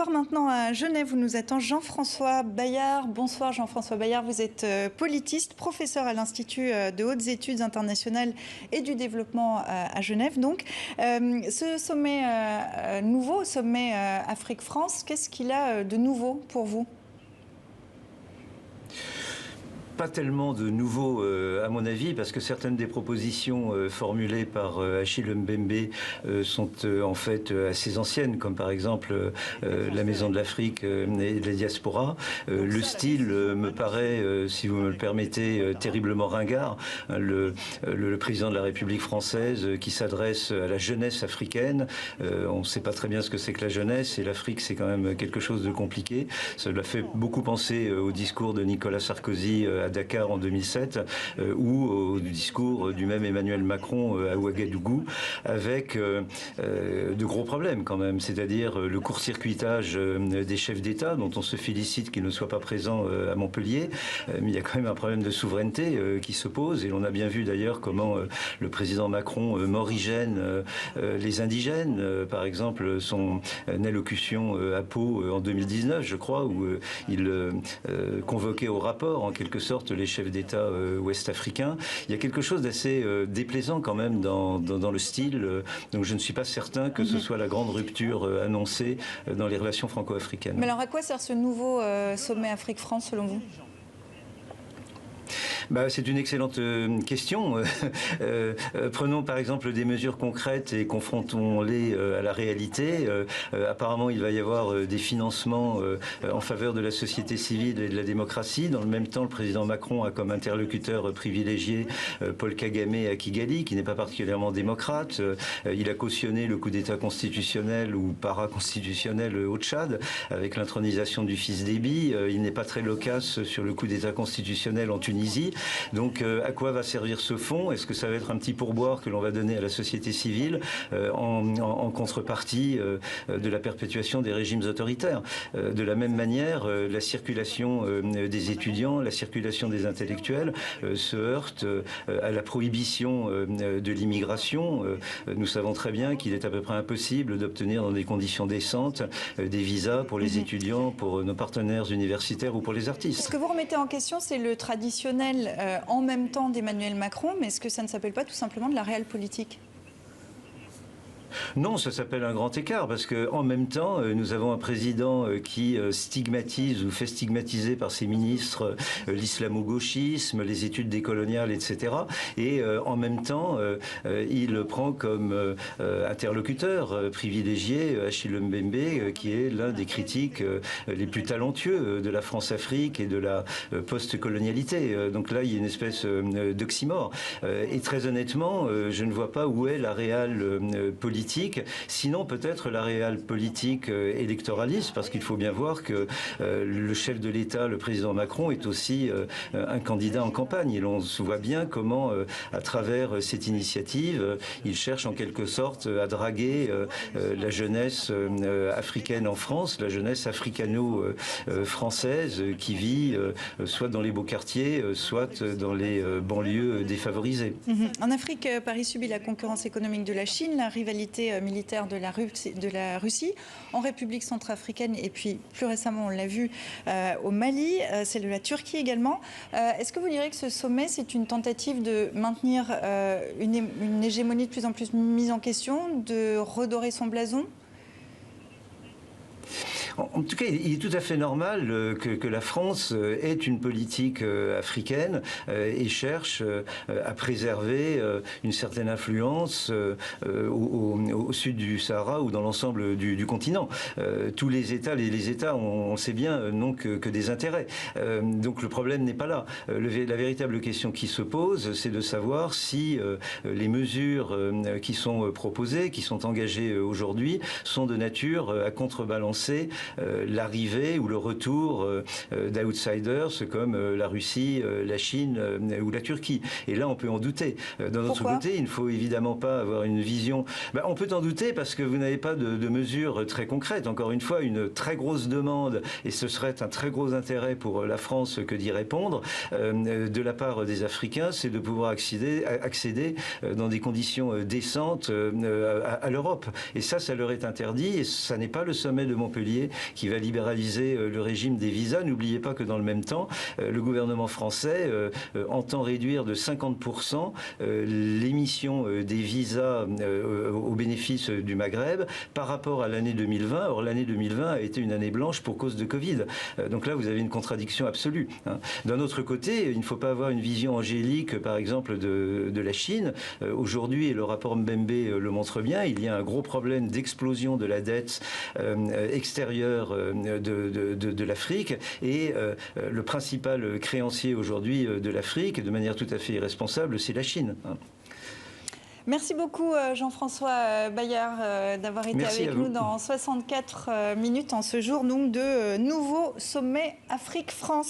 part maintenant à Genève où nous attend Jean-François Bayard. Bonsoir Jean-François Bayard, vous êtes politiste, professeur à l'Institut de hautes études internationales et du développement à Genève. Donc, ce sommet nouveau, sommet Afrique-France, qu'est-ce qu'il a de nouveau pour vous ? Pas tellement de nouveau à mon avis, parce que certaines des propositions formulées par Achille Mbembe sont en fait assez anciennes, comme par exemple la Maison de l'Afrique et de la diaspora. Le style me paraît, si vous me le permettez, terriblement ringard. Le président de la République française qui s'adresse à la jeunesse africaine, on ne sait pas très bien ce que c'est que la jeunesse, et l'Afrique c'est quand même quelque chose de compliqué. Cela fait beaucoup penser au discours de Nicolas Sarkozy à Dakar en 2007 ou au discours du même Emmanuel Macron à Ouagadougou, avec de gros problèmes quand même, c'est-à-dire le court-circuitage des chefs d'État dont on se félicite qu'ils ne soient pas présents à Montpellier, mais il y a quand même un problème de souveraineté qui se pose, et on a bien vu d'ailleurs comment le président Macron morigène les indigènes, par exemple son allocution à Pau en 2019 je crois, où il convoquait au rapport en quelque sorte les chefs d'État ouest-africains. Il y a quelque chose d'assez déplaisant quand même dans le style, donc je ne suis pas certain que ce soit la grande rupture annoncée dans les relations franco-africaines. Mais alors à quoi sert ce nouveau sommet Afrique-France selon vous ? C'est une excellente question. Prenons par exemple des mesures concrètes et confrontons-les à la réalité. Apparemment, il va y avoir des financements en faveur de la société civile et de la démocratie. Dans le même temps, le président Macron a comme interlocuteur privilégié Paul Kagame à Kigali, qui n'est pas particulièrement démocrate. Il a cautionné le coup d'État constitutionnel ou paraconstitutionnel au Tchad, avec l'intronisation du fils Déby. Il n'est pas très loquace sur le coup d'État constitutionnel en Tunisie. Donc à quoi va servir ce fonds? Est-ce que ça va être un petit pourboire que l'on va donner à la société civile en contrepartie de la perpétuation des régimes autoritaires? De la même manière, la circulation des étudiants, la circulation des intellectuels se heurte à la prohibition de l'immigration. Nous savons très bien qu'il est à peu près impossible d'obtenir dans des conditions décentes des visas pour les étudiants, pour nos partenaires universitaires ou pour les artistes. Ce que vous remettez en question, c'est le traditionnel en même temps d'Emmanuel Macron, mais est-ce que ça ne s'appelle pas tout simplement de la réelle politique ? Non, ça s'appelle un grand écart, parce qu'en même temps, nous avons un président qui stigmatise ou fait stigmatiser par ses ministres l'islamo-gauchisme, les études décoloniales, etc. Et en même temps, il prend comme interlocuteur privilégié Achille Mbembe, qui est l'un des critiques les plus talentueux de la France-Afrique et de la post-colonialité. Donc là, il y a une espèce d'oxymore. Et très honnêtement, je ne vois pas où est la réelle politique, sinon peut-être la réelle politique électoraliste, parce qu'il faut bien voir que le chef de l'État, le président Macron, est aussi un candidat en campagne. Et l'on se voit bien comment, à travers cette initiative, il cherche en quelque sorte à draguer la jeunesse africaine en France, la jeunesse africano-française qui vit soit dans les beaux quartiers, soit dans les banlieues défavorisées. En Afrique, Paris subit la concurrence économique de la Chine, la rivalité militaire de la Russie, en République centrafricaine et puis plus récemment on l'a vu au Mali, c'est de la Turquie également. Est-ce que vous direz que ce sommet c'est une tentative de maintenir une hégémonie de plus en plus mise en question, de redorer son blason ? En tout cas, il est tout à fait normal que la France ait une politique africaine et cherche à préserver une certaine influence au sud du Sahara ou dans l'ensemble du continent. Tous les États, les États, on sait bien, n'ont que des intérêts. Donc le problème n'est pas là. La véritable question qui se pose, c'est de savoir si les mesures qui sont proposées, qui sont engagées aujourd'hui, sont de nature à contrebalancer l'arrivée ou le retour d'outsiders comme la Russie, la Chine ou la Turquie. Et là, on peut en douter. D'un autre côté, il ne faut évidemment pas avoir une vision... on peut en douter parce que vous n'avez pas de mesures très concrètes. Encore une fois, une très grosse demande, et ce serait un très gros intérêt pour la France que d'y répondre, de la part des Africains, c'est de pouvoir accéder dans des conditions décentes à l'Europe. Et ça leur est interdit, et ça n'est pas le sommet de Montpellier qui va libéraliser le régime des visas. N'oubliez pas que dans le même temps, le gouvernement français entend réduire de 50% l'émission des visas au bénéfice du Maghreb par rapport à l'année 2020. Or, l'année 2020 a été une année blanche pour cause de Covid. Donc là, vous avez une contradiction absolue. D'un autre côté, il ne faut pas avoir une vision angélique, par exemple, de la Chine. Aujourd'hui, et le rapport Mbembe le montre bien, il y a un gros problème d'explosion de la dette extérieure de l'Afrique. Et le principal créancier aujourd'hui de l'Afrique, de manière tout à fait irresponsable, c'est la Chine. Merci beaucoup Jean-François Bayard d'avoir été avec nous dans 64 minutes en ce jour donc de nouveau sommet Afrique-France.